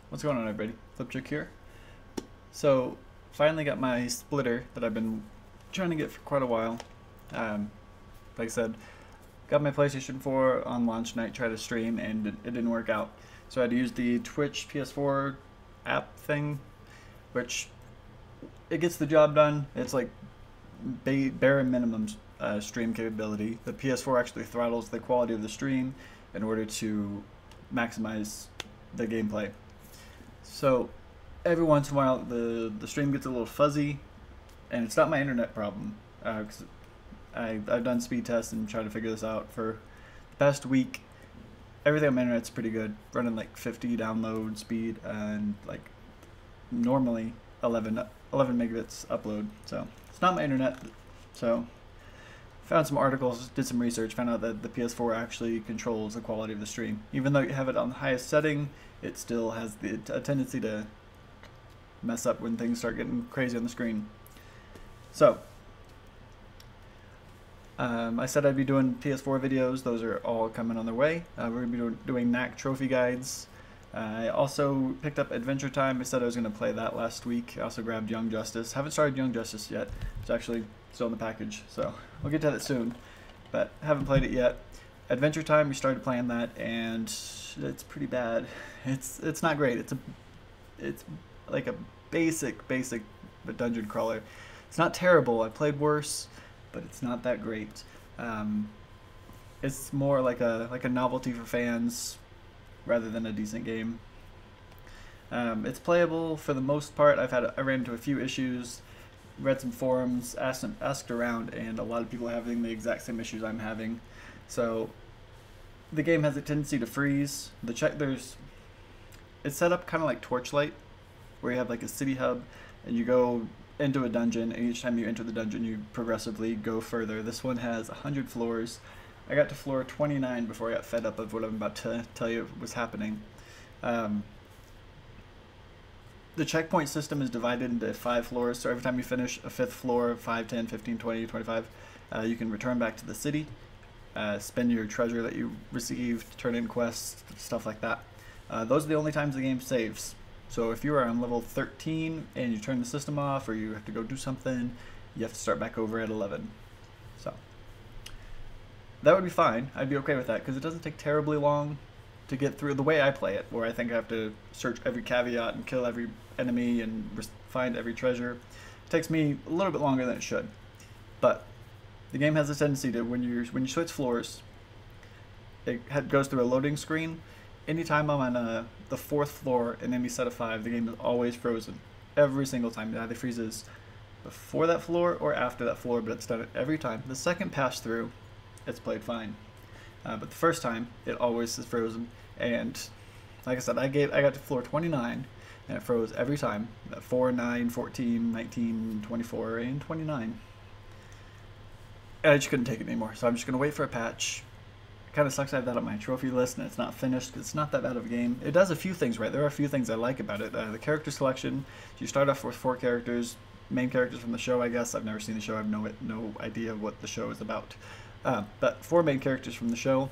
What's going on, everybody? Fliptriq here. So, finally got my splitter that I've been trying to get for quite a while. Like I said, got my PlayStation 4 on launch night, tried to stream, and it didn't work out. So I had to use the Twitch PS4 app thing, which it gets the job done. It's like bare minimum stream capability. The PS4 actually throttles the quality of the stream in order to maximize the gameplay. So every once in a while the stream gets a little fuzzy, and it's not my internet problem, because I've done speed tests and tried to figure this out for the past week. Everything on my internet's pretty good, running like 50 download speed and like normally 11 megabits upload. So it's not my internet. So found some articles, did some research, found out that the PS4 actually controls the quality of the stream. Even though you have it on the highest setting, it still has a tendency to mess up when things start getting crazy on the screen. So I said I'd be doing PS4 videos. Those are all coming on their way. We're going to be doing Knack trophy guides. I also picked up Adventure Time. I said I was going to play that last week. I also grabbed Young Justice. Haven't started Young Justice yet. It's actually still in the package, so we'll get to that soon. But haven't played it yet. Adventure Time, we started playing that, and it's pretty bad. It's not great. It's like a basic dungeon crawler. It's not terrible. I played worse, but it's not that great. It's more like a novelty for fans rather than a decent game. It's playable for the most part. I ran into a few issues, read some forums, asked around, and a lot of people are having the exact same issues I'm having. So the game has a tendency to freeze. It's set up kind of like Torchlight, where you have like a city hub, and you go into a dungeon, and each time you enter the dungeon, you progressively go further. This one has 100 floors. I got to floor 29 before I got fed up of what I'm about to tell you was happening. The checkpoint system is divided into 5 floors, so every time you finish a 5th floor, 5, 10, 15, 20, 25, you can return back to the city, spend your treasure that you received, turn in quests, stuff like that. Those are the only times the game saves. So if you are on level 13 and you turn the system off, or you have to go do something, you have to start back over at 11. So that would be fine. I'd be okay with that, because it doesn't take terribly long to get through the way I play it, where I think I have to search every caveat and kill every enemy and find every treasure. It takes me a little bit longer than it should. But the game has a tendency to, when you switch floors, it goes through a loading screen. Anytime I'm on the 4th floor in any set of 5, the game is always frozen. Every single time. It either freezes before that floor or after that floor, but it's done it every time. The second pass through, it's played fine. But the first time, it always is frozen. And like I said, I got to floor 29, and it froze every time. 4, 9, 14, 19, 24, and 29. And I just couldn't take it anymore, so I'm just going to wait for a patch. It kind of sucks I have that on my trophy list, and it's not finished, because it's not that bad of a game. It does a few things right. There are a few things I like about it. The character selection, you start off with 4 characters, main characters from the show, I guess. I've never seen the show. I have no idea what the show is about. But 4 main characters from the show,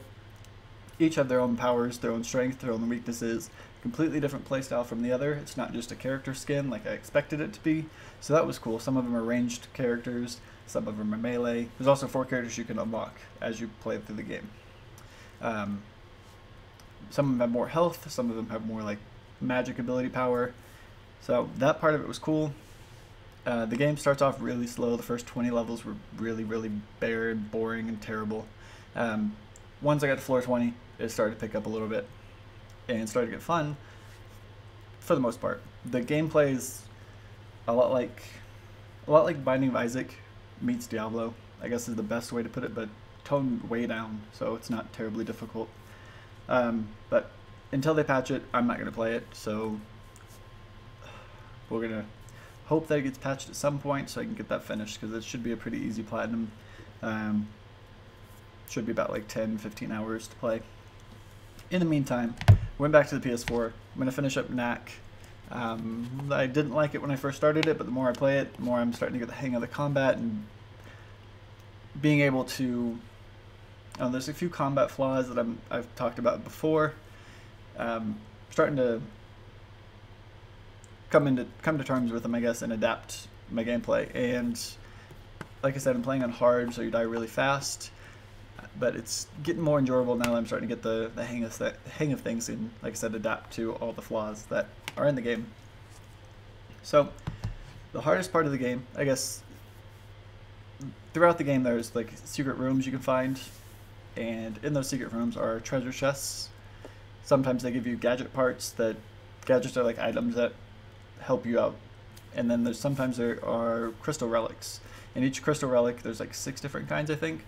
each have their own powers, their own strengths, their own weaknesses, completely different playstyle from the other. It's not just a character skin like I expected it to be, so that was cool. Some of them are ranged characters, some of them are melee. There's also 4 characters you can unlock as you play through the game. Some of them have more health, some of them have more like magic ability power, so that part of it was cool. The game starts off really slow. The first 20 levels were really bare and boring and terrible. Once I got to floor 20, it started to pick up a little bit and started to get fun for the most part. The gameplay is a lot like Binding of Isaac meets Diablo, I guess is the best way to put it, but toned way down, so it's not terribly difficult. But until they patch it, I'm not going to play it, so we're going to hope that it gets patched at some point so I can get that finished, because it should be a pretty easy platinum. Should be about like 10-15 hours to play. In the meantime, went back to the PS4. I'm going to finish up Knack. I didn't like it when I first started it, but the more I play it, the more I'm starting to get the hang of the combat and being able to... there's a few combat flaws that I've talked about before. Starting to come to terms with them, I guess, and adapt my gameplay. And like I said, I'm playing on hard, so you die really fast. But it's getting more enjoyable now that I'm starting to get the hang of things, and like I said, adapt to all the flaws that are in the game. So the hardest part of the game, I guess, throughout the game there's like secret rooms you can find, and in those secret rooms are treasure chests. Sometimes they give you gadget parts. Gadgets are like items that help you out. And then sometimes there are crystal relics. In each crystal relic there's like 6 different kinds, I think.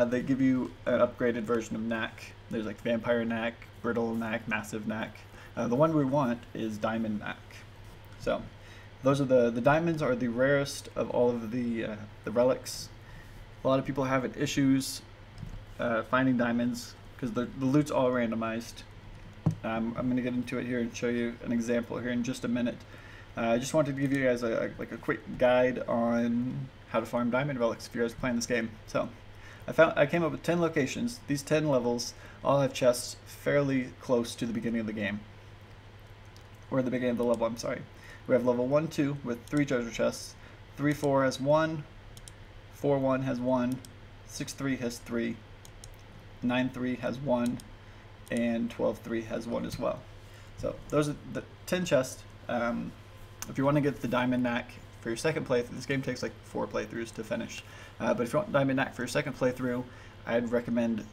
They give you an upgraded version of Knack. There's like Vampire Knack, Brittle Knack, Massive Knack. The one we want is Diamond Knack. So those are the diamonds are the rarest of all of the relics. A lot of people have issues finding diamonds because the loot's all randomized. I'm going to get into it here and show you an example here in just a minute. I just wanted to give you guys a quick guide on how to farm diamond relics if you guys are playing this game. So I came up with 10 locations. These 10 levels all have chests fairly close to the beginning of the game. Or the beginning of the level, I'm sorry. We have level 1, 2 with 3 treasure chests. 3, 4 has 1. 4, 1 has 1. 6, 3 has 3. 9, 3 has 1. And 12, 3 has 1 as well. So those are the 10 chests. If you want to get the Diamond Knack for your second playthrough, this game takes like 4 playthroughs to finish. But if you want Diamond Knack for your second playthrough, I'd recommend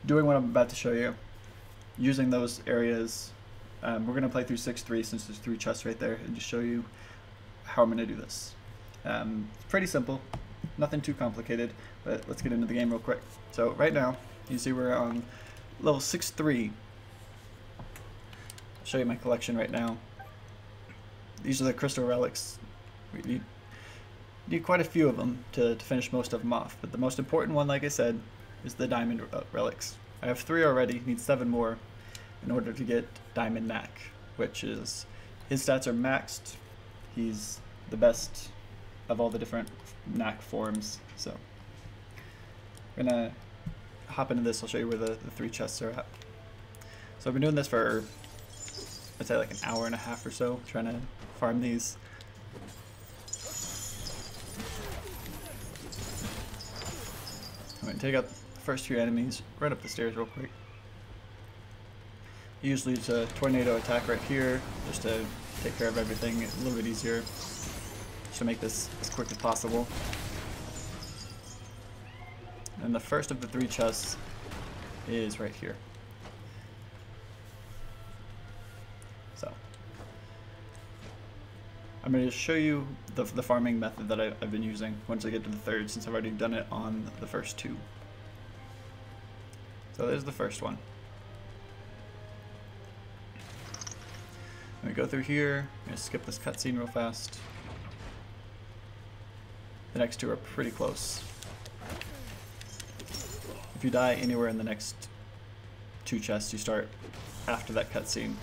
doing what I'm about to show you, using those areas. We're going to play through 6-3 since there's 3 chests right there, and just show you how I'm going to do this. It's pretty simple, nothing too complicated, but let's get into the game real quick. So right now, you see we're on level 6-3. I'll show you my collection right now. These are the crystal relics. We need quite a few of them to finish most of them off, but the most important one, like I said, is the diamond relics. I have 3 already, need 7 more in order to get Diamond Knack, which is, his stats are maxed. He's the best of all the different Knack forms. So we're gonna hop into this. I'll show you where the 3 chests are at. So I've been doing this for, I'd say like an hour and a half or so, trying to farm these. I'm going to take out the first few enemies right up the stairs real quick. Usually it's a tornado attack right here, just to take care of everything a little bit easier, just to make this as quick as possible. And the first of the 3 chests is right here. So I'm going to show you the farming method that I've been using once I get to the 3rd, since I've already done it on the first 2. So there's the first one. I'm going to go through here. I'm going to skip this cutscene real fast. The next 2 are pretty close. If you die anywhere in the next 2 chests, you start after that cutscene.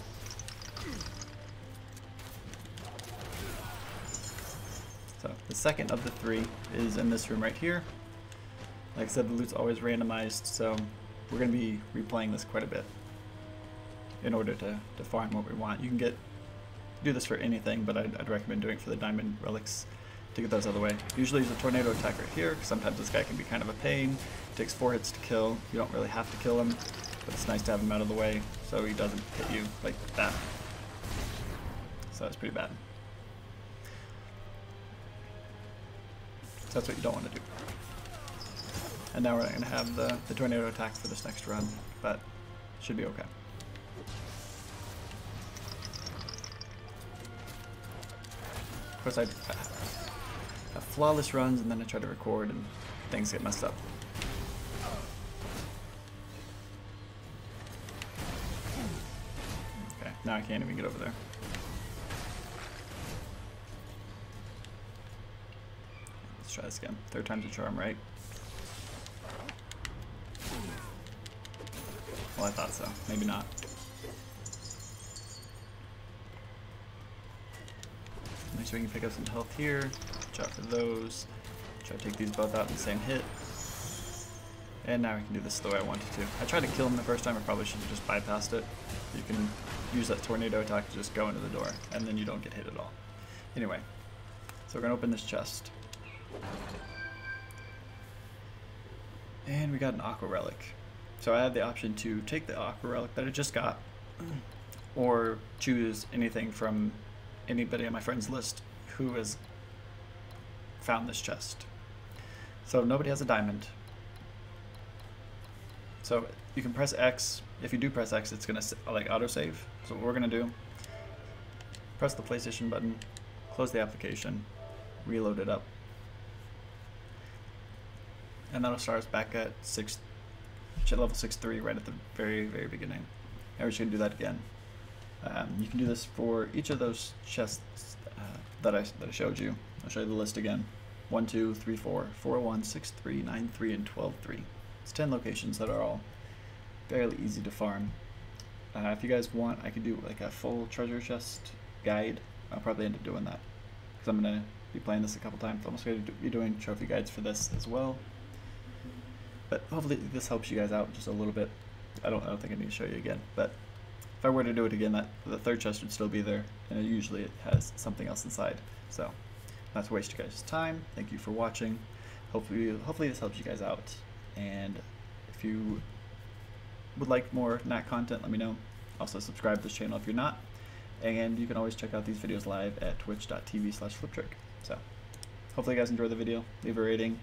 So the second of the 3 is in this room right here. Like I said, the loot's always randomized, so we're going to be replaying this quite a bit in order to farm what we want. You can do this for anything, but I'd recommend doing it for the diamond relics to get those out of the way. Usually there's a tornado attack right here, because sometimes this guy can be kind of a pain. It takes 4 hits to kill. You don't really have to kill him, but it's nice to have him out of the way so he doesn't hit you like that. So that's pretty bad. So that's what you don't want to do. And now we're not going to have the tornado attack for this next run, but it should be okay. Of course, I have flawless runs, and then I try to record, and things get messed up. Okay, now I can't even get over there. Let's try this again. 3rd time's a charm, right? Well, I thought so. Maybe not. Make sure we can pick up some health here. Watch out for those. Try to take these both out in the same hit. And now we can do this the way I wanted to. I tried to kill him the first time. I probably should have just bypassed it. You can use that tornado attack to just go into the door, and then you don't get hit at all. Anyway, so we're gonna open this chest. And we got an aqua relic. So I have the option to take the aqua relic that I just got, or choose anything from anybody on my friends list who has found this chest. So nobody has a diamond. So you can press X. If you do press X, it's gonna like autosave. So what we're gonna do, press the PlayStation button, close the application, reload it up, and that'll start us back at level 6-3 right at the very beginning. And we're just gonna do that again. You can do this for each of those chests that I showed you. I'll show you the list again. 1, 2, 3, 4, 4, 1, 6, 3, 9, 3, and 12, 3. It's 10 locations that are all fairly easy to farm. If you guys want, I could do like a full treasure chest guide. I'll probably end up doing that because I'm gonna be playing this a couple times. I'm also gonna be doing trophy guides for this as well. But hopefully this helps you guys out just a little bit. I don't think I need to show you again, but if I were to do it again, the third chest would still be there, and usually it has something else inside. So not to waste you guys' time. Thank you for watching. Hopefully this helps you guys out. And if you would like more Knack content, let me know. Also subscribe to this channel if you're not. And you can always check out these videos live at twitch.tv/Fliptriq. So hopefully you guys enjoyed the video. Leave a rating,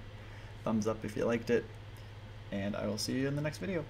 thumbs up if you liked it, and I will see you in the next video.